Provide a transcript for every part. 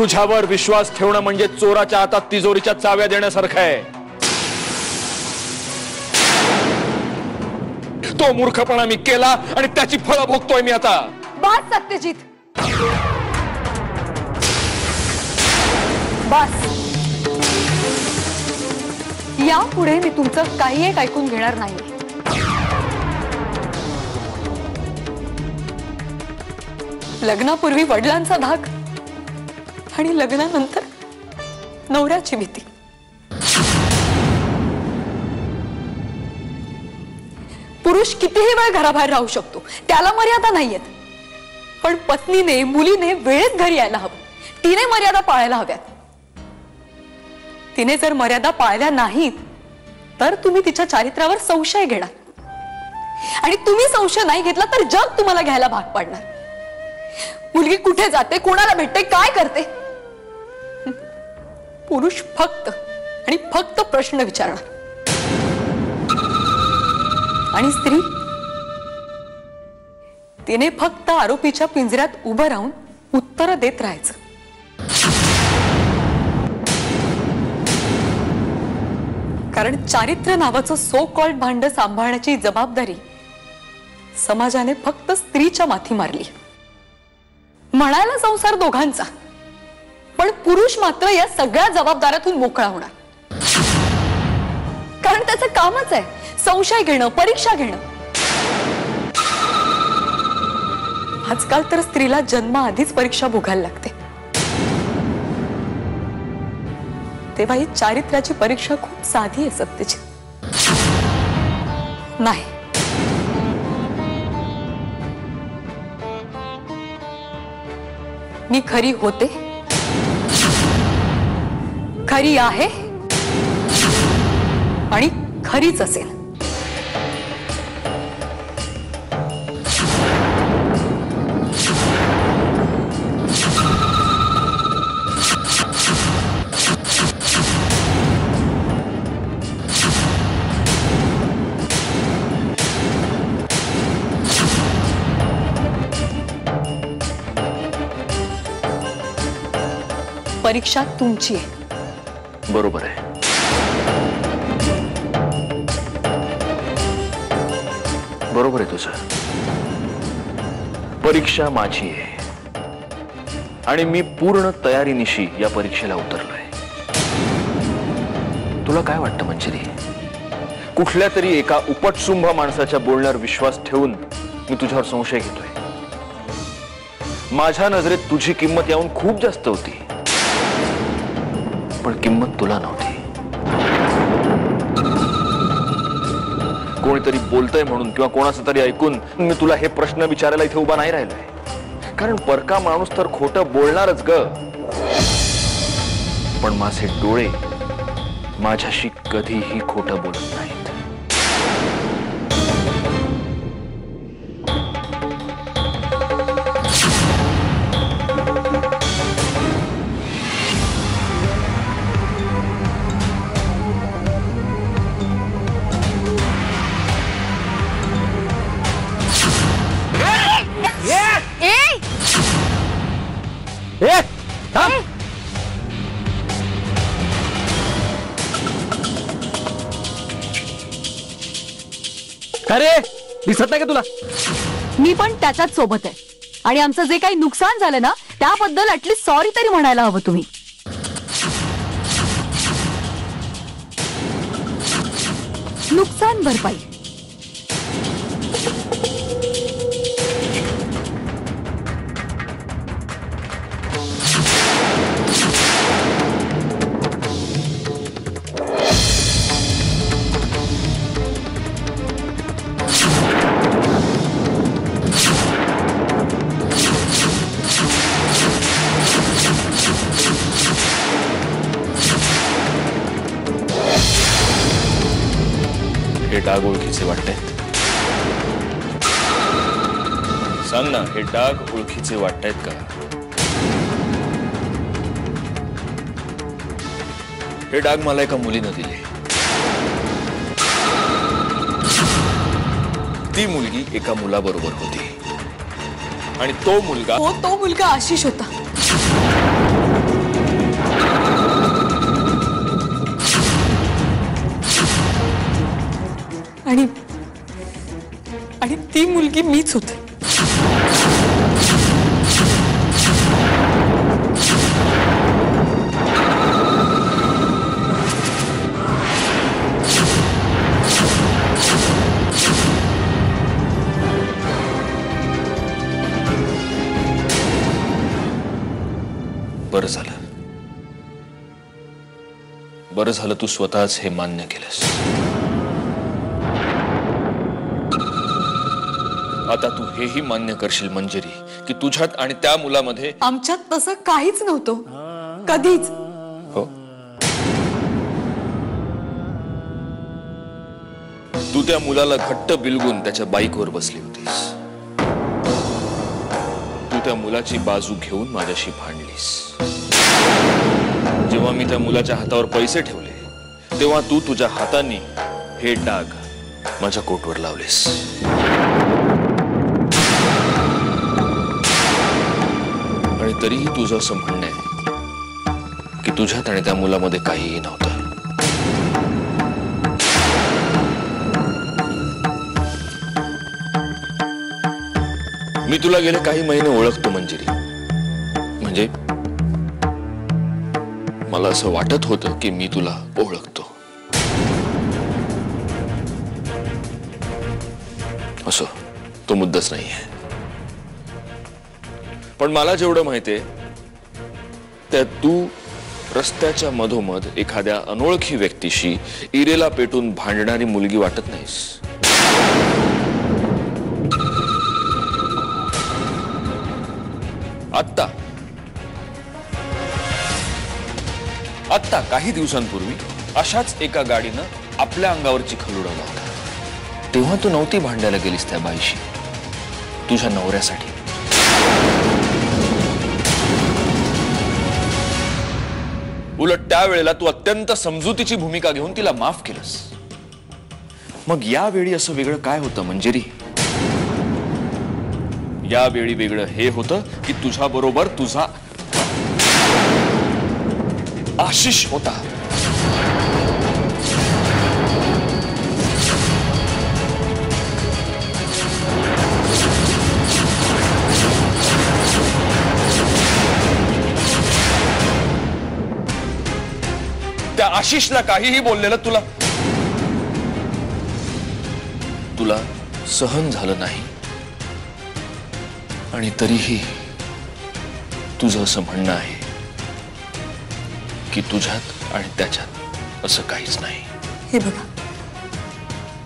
तुझ्यावर विश्वास ठेवणं म्हणजे चोराच्या हातात तिजोरीच्या चाव्या देण्यासारखं आहे। तो मूर्खपणा मी केला आणि त्याची फळं भोगतोय मी आता। बस सत्यजित, बस। यापुढे मी तुमचं काही एक ऐकून घेणार नाही। लग्नापूर्वी वडिलांचा धाक आणि लग्नानंतर नवऱ्याची भीती। पुरुष कितीही वेळ घराबाहेर राहू शकतो, त्याला मर्यादा नाहीयेत, पण पत्नीने मुलीने वेळेत घरी यायला हवं। तिने मर्यादा पाळायला हव्यात। तिने जर मर्यादा पाळल्या नाहीत तर तुम्ही तिच्या चारित्र्यावर संशय घेणार आणि तुम्ही संशय नाही घेतला तर जग तुम्हाला घ्यायला भाग पाडणार। मुलगी कुठे जाते, कोणाला भेटते, काय करते, पुरुष फक्त आणि फक्त प्रश्न विचारणार आणि स्त्री तिने फक्त आरोपीच्या पिंजऱ्यात उभं राहून उत्तर देत राहायचं। कारण चारित्र्य नावाचं सो कॉल्ड भांड सांभाळण्याची जबाबदारी समाजाने फक्त स्त्रीच्या माथी मारली। म्हणायला संसार दोघांचा, पण पुरुष मात्र या सगळ्या जबाबदाऱ्यातून मोकळा होणार, कारण त्याचं कामच आहे संशय घेणं, परीक्षा घेणं। आजकाल तर स्त्रीला जन्माआधीच परीक्षा भोगायला लागते, तेव्हा ही चारित्र्याची परीक्षा खूप साधी आहे सत्यजित। नाही, मी खरी होते, खरी आहे आणि खरीच असेल। परीक्षा तुमची आहे। बरोबर आहे। बरोबर आहे तुझं। परीक्षा माझी आहे आणि मी पूर्ण तयारीनिशी या परीक्षेला उतरलोय। तुला काय वाटतं मंजिरी, कुठल्या तरी एका उपटसुंभ माणसाच्या बोलण्यावर विश्वास ठेवून मी तुझ्यावर संशय घेतोय? माझ्या नजरेत तुझी किंमत याहून खूप जास्त होती, पण किंमत तुला नव्हती। कोणीतरी बोलतंय म्हणून किंवा कोणाचं तरी ऐकून मी तुला हे प्रश्न विचारायला इथे उभा नाही राहिलोय, कारण परका माणूस तर खोटं बोलणारच ग, पण माझे डोळे माझ्याशी कधीही खोटं बोलत नाहीत। अरे दिसत नाही का तुला? मी पण त्याच्याच सोबत आहे आणि आमचं जे काही नुकसान झालं ना त्याबद्दल ऍटलीस्ट सॉरी तरी म्हणायला हवं तुम्ही। नुकसान भरपाई हे डाग ओळखीचे वाटतायत? सांग ना, हे डाग ओळखीचे वाटतायत का? हे डाग मला एका मुलीने दिले। ती मुलगी एका मुलाबरोबर होती आणि तो मुलगा आशिष होता। ती मुलगी मीच होते. बरं झालं तू स्वतःच हे मान्य केलंस. आता तू हेही मान्य करशील मंजिरी की तुझ्यात आणि त्या मुलामध्ये. आमच्यात तसं काहीच नव्हतं कधीच. हो, तू त्या मुलाला घट्ट बिलगून त्याच्या बाईकवर बसली होतीस. तू त्या मुलाची बाजू घेऊन माझ्याशी भांडलीस. जेव्हा मी त्या मुलाच्या हातावर पैसे ठेवले तेव्हा तू तुझ्या हातांनी हे डाग माझ्या कोटवर लावलेस. आणि तरीही तुझं असं म्हणणं आहे की तुझ्यात आणि त्या मुलामध्ये काहीही नव्हतं. मी तुला गेले काही महिने ओळखतो मंजिरी. म्हणजे मला असं वाटत होतं की मी तुला ओळखतो. असो, तो मुद्दाच नाहीये. पण मला जेवढं माहितीये त्यात तू रस्त्याच्या मधोमध एखाद्या अनोळखी व्यक्तीशी इरेला पेटून भांडणारी मुलगी वाटत नाहीस. आत्ता काही दिवसांपूर्वी अशाच एका गाडीनं आपल्या अंगावर चिखल उडवला होता. तेव्हा तू नव्हती भांडायला गेलीस त्या बाईशी, तुझ्या नवऱ्यासाठी. उलट त्यावेळेला तू अत्यंत समजुतीची भूमिका घेऊन तिला माफ केलंस. मग यावेळी असं वेगळं काय होतं मंजिरी? यावेळी वेगळं हे होतं की तुझ्या बरोबर तुझा आशिष होता. त्या आशिषला काहीही बोललेलं तुला सहन झालं नाही. आणि तरीही तुझं असं म्हणणं आहे की तुझ्यात आणि त्याच्यात असं काहीच नाही. हे बघा,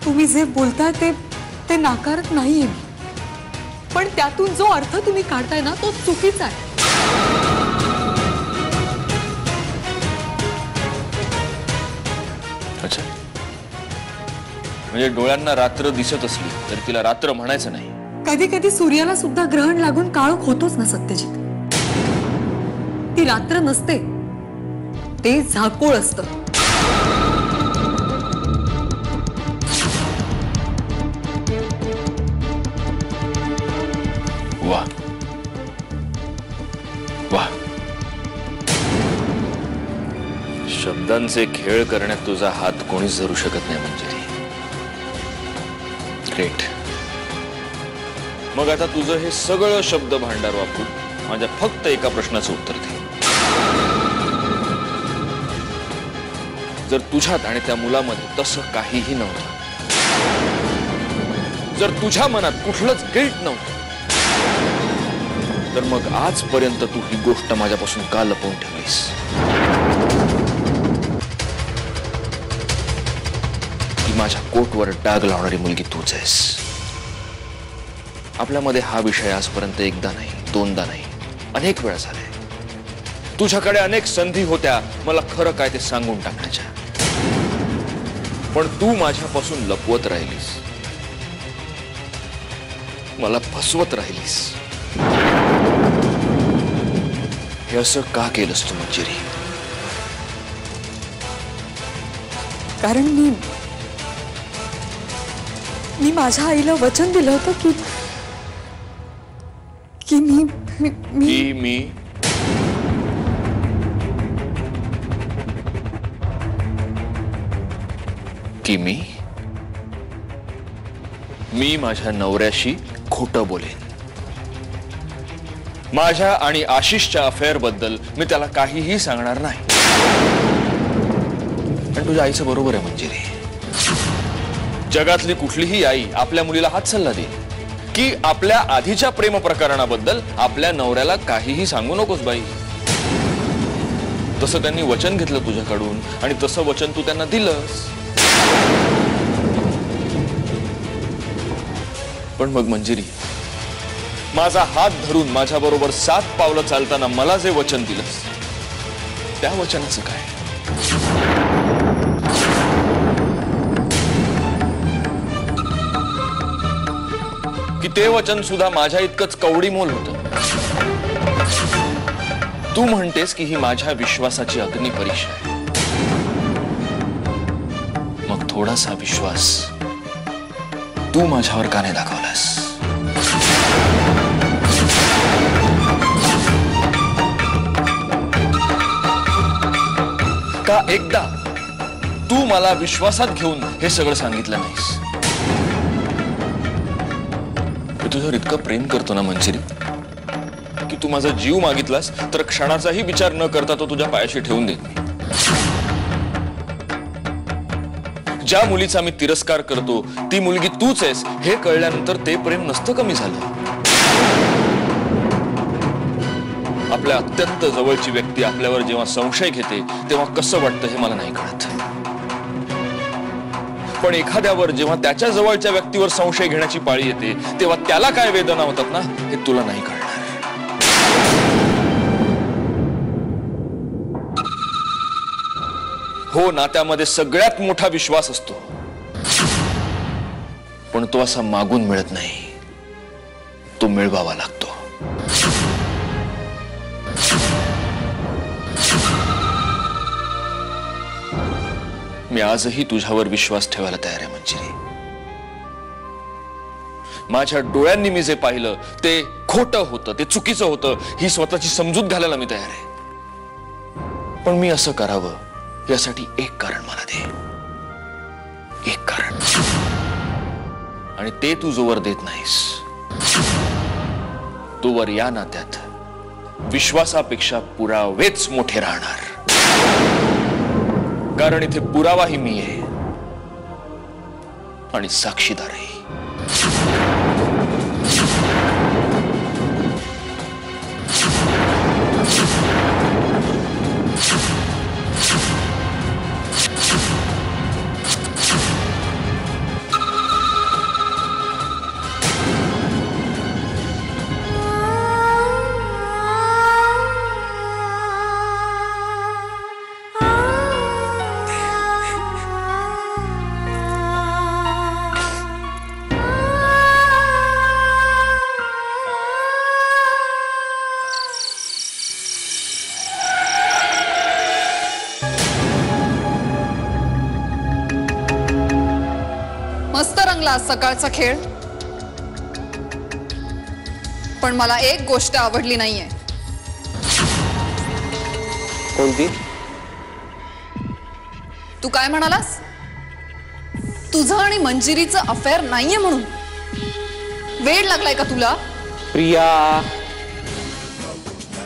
तुम्ही जे बोलताय ते नाकारत नाहीये मी, पण त्यातून जो अर्थ तुम्ही काढताय ना तो चुकीचा आहे. अच्छा, म्हणजे डोळ्यांना रात्र दिसत असली तरी तिला रात्र म्हणायचं नाही. कधी कधी सूर्याला सुद्धा ग्रहण लागून काळोख होतोच ना सत्यजित. ती रात्र नसते, ते झाकोळ असतं. वा वा, शब्दांचे खेळ करण्यात तुझा हात कोणीच धरू शकत नाही मंजिरी. ग्रेट. मग आता तुझं हे सगळं शब्द भांडार वापरून माझ्या फक्त एका प्रश्नाचं उत्तर दे. जर तुझ्यात आणि त्या मुलामध्ये तसं काहीही नव्हतं, जर तुझ्या मनात कुठलंच गिल्ट नव्हतं, तर मग आजपर्यंत तू ही गोष्ट माझ्यापासून का लपवून ठेवलीस? की माझ्या कोटवर डाग लावणारी मुलगी तूच आहेस. आपल्यामध्ये हा विषय आजपर्यंत एकदा नाही, दोनदा नाही, अनेक वेळा झाले. तुझ्याकडे अनेक संधी होत्या मला खरं काय ते सांगून टाकण्याच्या, पण तू माझ्यापासून लपवत राहिलीस, मला फसवत राहिलीस. हे असं का केलंस तू मंजिरी? कारण मी माझ्या आईला वचन दिलं होतं की मी मी माझ्या नवऱ्याशी खोटं बोलेन. माझ्या आणि आशिषच्या अफेअर बद्दल मी त्याला काहीही सांगणार नाही. पण तुझ्या आईचं बरोबर आहे मंजिरी. जगातली कुठलीही आई आपल्या मुलीला हाच सल्ला देईल की आपल्या आधीच्या प्रेम प्रकरणाबद्दल आपल्या नवऱ्याला काहीही सांगू नकोस बाई. तसं त्यांनी वचन घेतलं तुझ्याकडून आणि तसं वचन तू त्यांना दिलंस. पण मग मंजिरी, माझा हात धरून माझ्या बरोबर 7 पावलं चालताना मला जे वचन दिलंस त्या वचनाचं काय? की ते वचन सुद्धा माझ्या इतकंच कवडीमोल होतं. तू म्हणतेस की ही माझ्या विश्वासाची अग्निपरीक्षा आहे. मग थोडासा विश्वास तू माझ्यावर का नाही दाखवलास? का एकदा तू मला विश्वासात घेऊन हे सगळं सांगितलं नाहीस? मी तुझ्यावर इतकं प्रेम करतो ना मंजिरी की तू माझा जीव मागितलास तर क्षणाचाही विचार न करता तो तुझ्या पायाशी ठेवून देत मी. ज्या मुलीचा मी तिरस्कार करतो ती मुलगी तूच आहेस हे कळल्यानंतर ते प्रेम नसतं कमी झालं. आपल्या अत्यंत जवळची व्यक्ती आपल्यावर जेव्हा संशय घेते तेव्हा कसं वाटतं हे मला नाही कळत. पण एखाद्यावर जेव्हा त्याच्या जवळच्या व्यक्तीवर संशय घेण्याची पाळी येते तेव्हा त्याला काय वेदना होतात ना हे तुला नाही कळणार. हो, नात्यामध्ये सगळ्यात मोठा विश्वास असतो पण तो असा मागून मिळत नाही, तो मिळवावा लागतो. मी आजही तुझ्यावर विश्वास ठेवायला तयार आहे मंजिरी. माझ्या डोळ्यांनी मी जे पाहिलं ते खोटं होतं, ते चुकीचं होतं ही स्वतःची समजूत घालायला मी तयार आहे. पण मी असं करावं यासाठी एक कारण मला दे, एक कारण. आणि ते तू जोवर देत नाहीस तोवर या नात्यात विश्वासापेक्षा पुरावेच मोठे राहणार. कारण इथे पुरावाही मी आहे आणि साक्षीदारही. मस्त रंगला सकाळचा खेळ. पण मला एक गोष्ट आवडली नाहीये. कोणती? तू काय म्हणालास? तुझं आणि मंजिरीचं अफेअर नाहीये म्हणून वेळ लागलाय का तुला? प्रिया,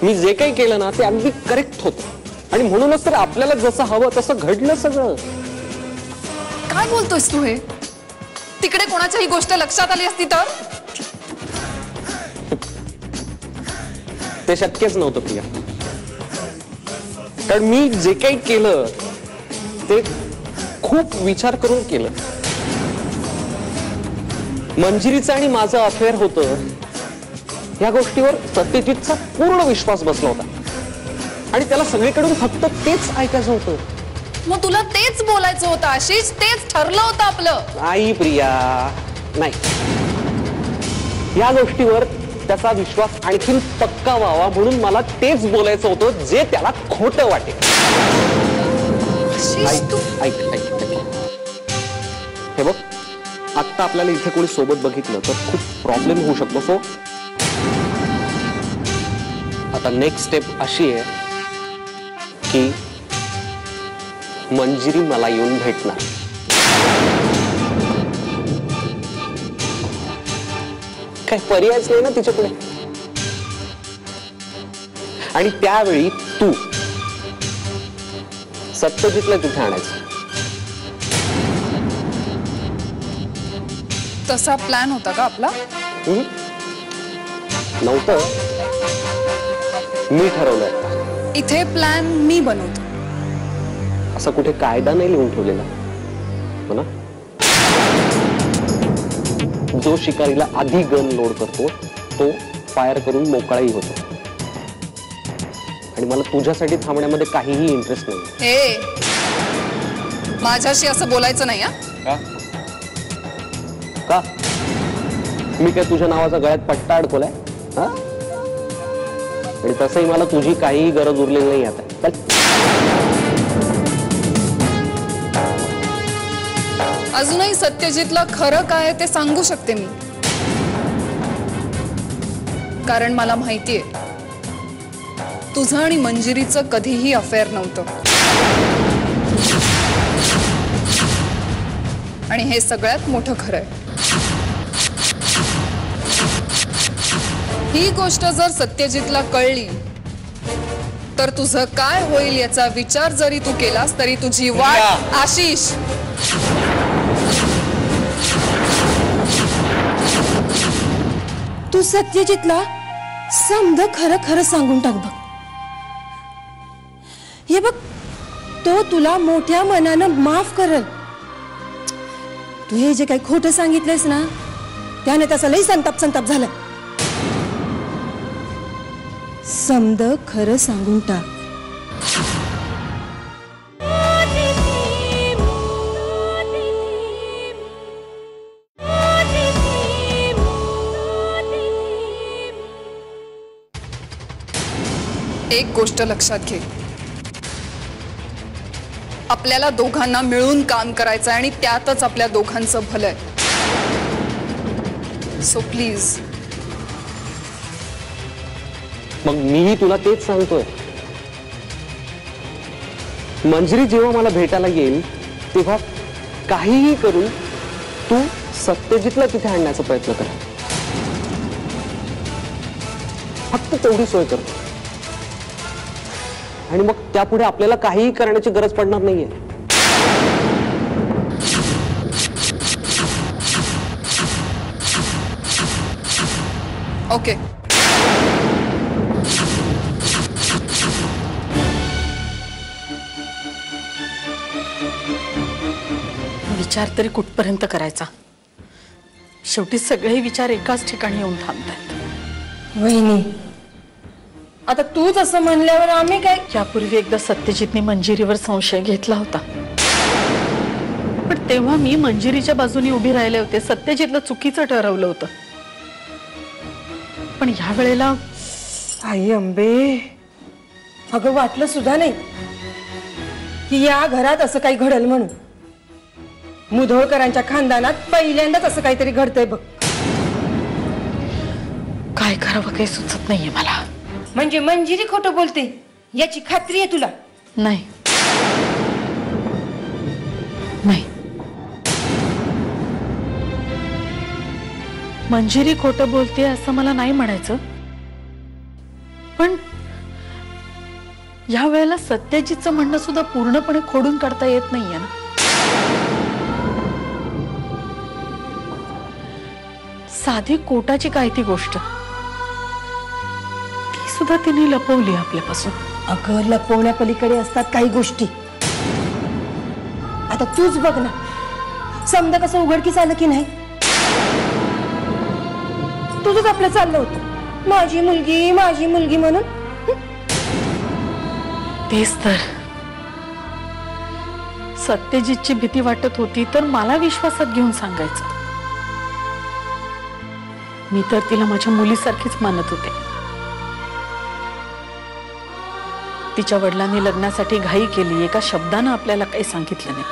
मी जे काही केलं ना ते अगदी करेक्ट होतं आणि म्हणूनच तर आपल्याला जसं हवं तसं घडलं सगळं. काय बोलतोयस तू हे? तिकडे कोणाच्याही गोष्ट लक्षात आली असती तर? ते शक्यच नव्हतं प्रिया. कारण मी जे काही केलं ते खूप विचार करून केलं. मंजिरीचं आणि माझं अफेअर होतं या गोष्टीवर सत्यजितचा पूर्ण विश्वास बसला होता आणि त्याला सगळीकडून फक्त तेच ऐकायचं होतं. मग तुला तेच बोलायचं होतं आशिष, तेच ठरलं होतं आपलं. नाही प्रिया, नाही. या गोष्टीवर त्याचा विश्वास आणखीन पक्का व्हावा म्हणून मला तेच बोलायचं होतं जे त्याला खोटं वाटेल. ऐक, हे बघ, आता आपल्याला इथे कोणी सोबत बघितलं तर खूप प्रॉब्लेम होऊ शकतो. सो आता नेक्स्ट स्टेप अशी आहे की मंजिरी मला येऊन भेटणार. काय पर्यायच नाही ना तिच्यापुढे. आणि त्यावेळी तू सत्यजितला तिथे आणायचं. तसा प्लॅन होता का आपला? नव्हतं, मी ठरवलंय. इथे प्लॅन मी बनवतो. असा कुठे कायदा नाही लिहून ठेवलेला हो ना. जो शिकारीला आधी गन लोड करतो तो फायर करून मोकळाही होतो. आणि मला तुझ्यासाठी थांबण्यामध्ये काहीही इंटरेस्ट नाही. हे माझ्याशी असं बोलायचं नाही. का मी काय तुझ्या नावाचा गळ्यात पट्टा अडकवलाय? हा, आणि तसंही मला तुझी काहीही गरज उरलेली नाही आता. अजूनही सत्यजितला खरं काय ते सांगू शकते मी, कारण मला माहितीये तुझं आणि मंजिरीचं कधीही अफेअर नव्हतं. आणि हे सगळ्यात मोठं खरं आहे. ही गोष्ट जर सत्यजितला कळली तर तुझं काय होईल याचा विचार जरी तू केलास तरी तुझी वाट. आशिष, तू सत्यजितला समजा खरं खरं सांगून टाक बघ. हे बघ, तो तुला मोठ्या मनानं माफ करल. तू हे जे काही खोटं सांगितलंयस ना त्याने त्याचा लई संताप झाला. समद खरं सांगून टाक. एक गोष्ट लक्षात घे, आपल्याला दोघांना मिळून काम करायचं आणि त्यातच आपल्या दोघांचं भलं आहे. So please. मग मीही तुला तेच सांगतोय. मंजिरी जेव्हा मला भेटायला येईल तेव्हा काहीही करून तू सत्यजितला तिथे आणण्याचा प्रयत्न कर. फक्त तेवढी सोय कर आणि मग त्यापुढे आपल्याला काहीही करण्याची गरज पडणार नाहीये. ओके. विचार तरी कुठपर्यंत करायचा? शेवटी सगळे विचार एकाच ठिकाणी येऊन थांबतात. वहिनी, आता तूच असं म्हणल्यावर आम्ही काय? यापूर्वी एकदा सत्यजितने मंजिरीवर संशय घेतला होता, पण तेव्हा मी मंजिरीच्या बाजूने उभी राहिले होते. सत्यजितला चुकीचं ठरवलं होतं. पण ह्या वेळेला आई अंबे, अगं वाटलं सुद्धा नाही की या घरात असं काही घडल म्हणून. मुधोळकरांच्या खानदानात पहिल्यांदाच असं काहीतरी घडतंय बघ. काय करावं काही सुचत नाहीये मला. म्हणजे मंजिरी खोटं बोलते याची खात्री आहे तुला? नाही नाही, मंजिरी खोटं बोलते असं मला नाही म्हणायचं, पण या वेळेला सत्यजितचं म्हणणं सुद्धा पूर्णपणे खोडून काढता येत नाहीये ना. साधी कोटाची काय ती गोष्ट, ती सुद्धा तिने लपवली आपल्यापासून. अगं लपवण्यापलीकडे असतात काही गोष्टी. आता तूच बघ ना, समजा कसं उघडकीस आलं की नाही. तुझंच आपलं चाललं होतं माझी मुलगी म्हणून. तेच तर, सत्यजितची भीती वाटत होती तर मला विश्वासात घेऊन सांगायचं. मी तर तिला माझ्या मुलीसारखीच मानत होते. तिच्या वडिलांनी लग्नासाठी घाई केली, एका शब्दानं आपल्याला काही सांगितलं नाही.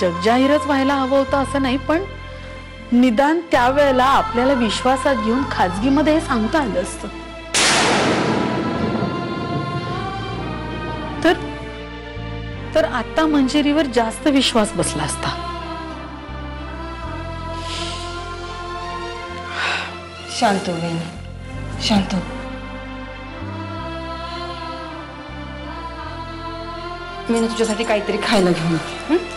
जगजाहीरच व्हायला हवं होतं असं नाही, पण निदान त्यावेळेला आपल्याला विश्वासात घेऊन खाजगीमध्ये हे सांगता आलं असतं. तर आता मंजिरीवर जास्त विश्वास बसला असता. शांत हो वहिनी, शांत हो. मी ना तुझ्यासाठी काहीतरी खायला घेऊन येते, हं?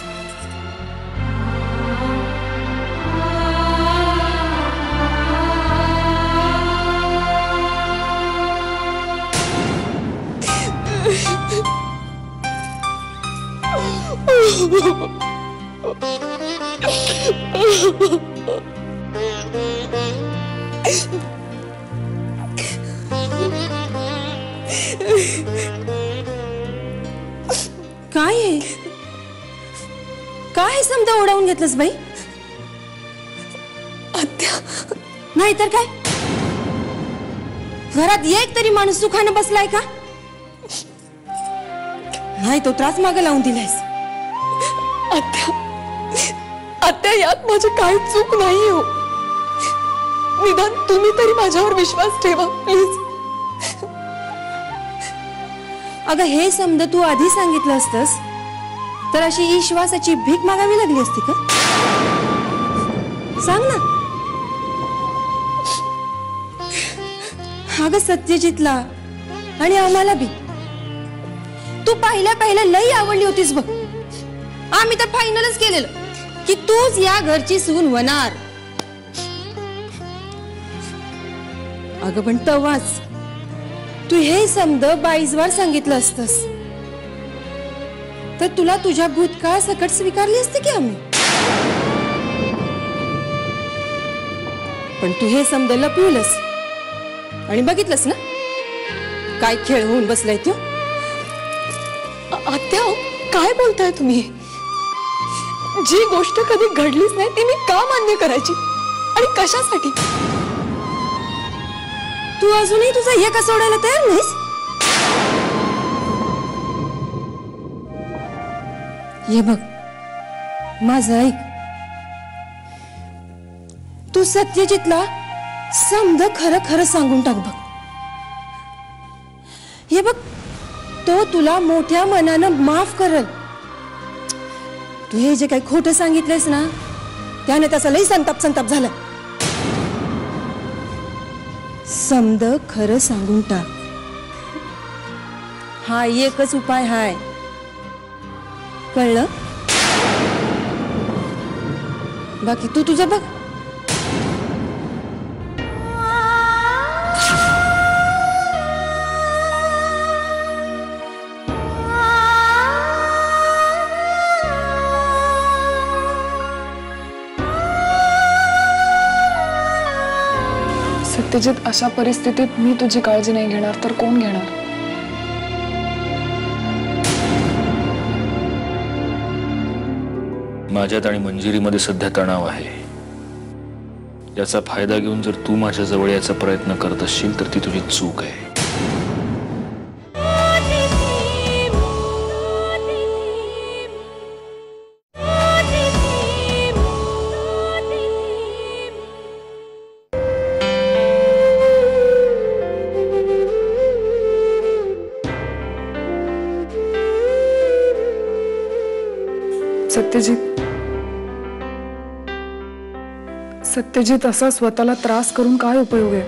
काय आहे? काय समजा ओढावून घेतलंस बाई? आत्या, नाही तर काय? घरात एक तरी माणूस सुखानं बसलाय का? नाही तो त्रास मागे लावून दिलायस. आत्या, आत्या, यात माझी काही चूक नाही हो. निदान तुम्ही तरी माझ्यावर विश्वास ठेवा प्लीज. अगं हे समजा तू आधी सांगितलं असतंस तर अशी विश्वासाची भीक मागावी लागली असती का? सांग ना. अगं सत्यजितला आणि आम्हाला बी तू पहिल्या लई आवडली होतीस बघ. आम्ही तर फायनलच केलेलं की तूच या घरची सून होणार. अगं पण तवाच तू हे समज 22 वार सांगितलं असतस तर तुला तुझ्या भूतकाळ सकट स्वीकारली असते की आम्ही. पण तू हे समज लपवलंस आणि बघितलंस ना काय खेळ होऊन बसलाय तू. आत्या, काय बोलताय तुम्ही? जी गोष्ट कधी घडलीच नाही ती मी का मान्य करायची आणि कशासाठी? तू अजूनही तुझा हे का सोडायला तयार नाहीस? ये बघ माझं ऐक. तू सत्यजितला समज खरं खरं सांगून टाक बघ. हे बघ तो तुला मोठ्या मनानं माफ करल. तू हे जे काही खोटं सांगितलंयस ना त्याने त्याचा लई संताप झाला. समद खरं सांगून टाक. हा एकच उपाय हाय, कळलं? बाकी तू तुझं बघ. सत्यजित, अशा परिस्थितीत मी तुझी काळजी नाही घेणार तर कोण घेणार? माझ्यात आणि मंजिरीमध्ये सध्या तणाव आहे. याचा फायदा घेऊन जर तू माझ्या जवळ याचा प्रयत्न करत असशील तर ती तुझी चूक आहे. सत्यजित, असा स्वतःला त्रास करून काय उपयोग आहे?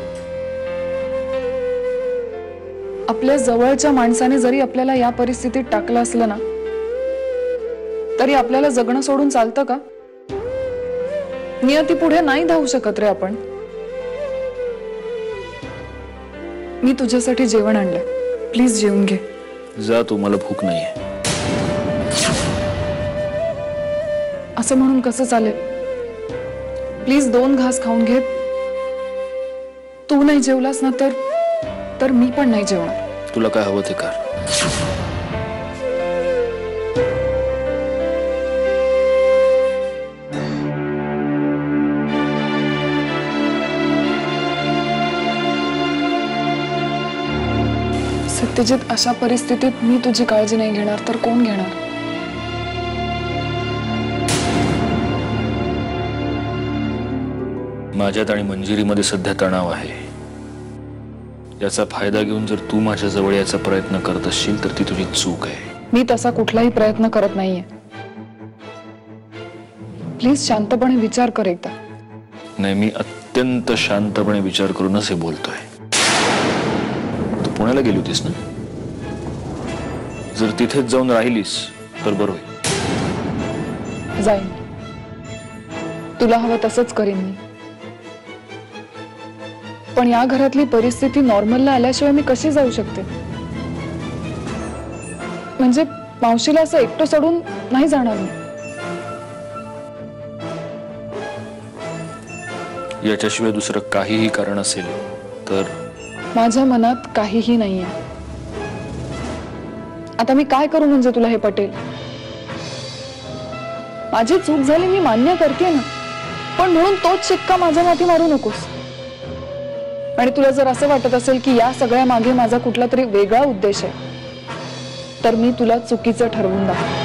आपल्या जवळच्या माणसाने जरी आपल्याला या परिस्थितीत टाकलं असलं ना तरी आपल्याला जगणं सोडून चालतं का? नियती पुढे नाही धावू शकत रे आपण. मी तुझ्यासाठी जेवण आणलंय, प्लीज जेवून घे. जा तू, मला भूक नाहीये. असं म्हणून कसं चालेल? प्लीज 2 घास खाऊन घे. तू नाही जेवलास ना तर मी पण नाही जेवणार. तुला काय हवं ते कर. सत्यजित, अशा परिस्थितीत मी तुझी काळजी नाही घेणार तर कोण घेणार? माझ्यात आणि मंजिरीमध्ये सध्या तणाव आहे. याचा फायदा घेऊन जर तू माझ्या जवळ याचा प्रयत्न करत असशील तर ती तुझी चूक आहे. मी तसा कुठलाही प्रयत्न करत नाहीये. प्लीज शांतपणे विचार कर एकदा. नाही, मी अत्यंत शांतपणे विचार करूनच हे बोलतोय. तू पुण्याला गेली होतीस ना? जर तिथेच जाऊन राहिलीस तर बरं होईल. जाईन, तुला हवं तसंच करीन मी. पण या घरातली परिस्थिती नॉर्मलला आल्याशिवाय मी कशी जाऊ शकते? म्हणजे मावशीला असं एकटं सोडून नाही जाणार मी. याच्याशिवाय दुसरं काहीही कारण असेल तर? माझ्या मनात काहीही नाहीये. आता मी काय करू म्हणजे तुला हे पटेल? माझी चूक झाली, मी मान्य करते ना, पण म्हणून तोच शिक्का माझ्या माथी मारू नकोस. आणि तुला जर असं वाटत असेल की या सगळ्या मागे माझा कुठला तरी वेगळा उद्देश आहे, तर मी तुला चुकीचं ठरवून दाखव.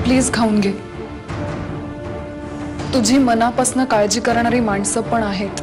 प्लीज खाऊन घे. तुझी मनापासून काळजी करणारी माणसं पण आहेत.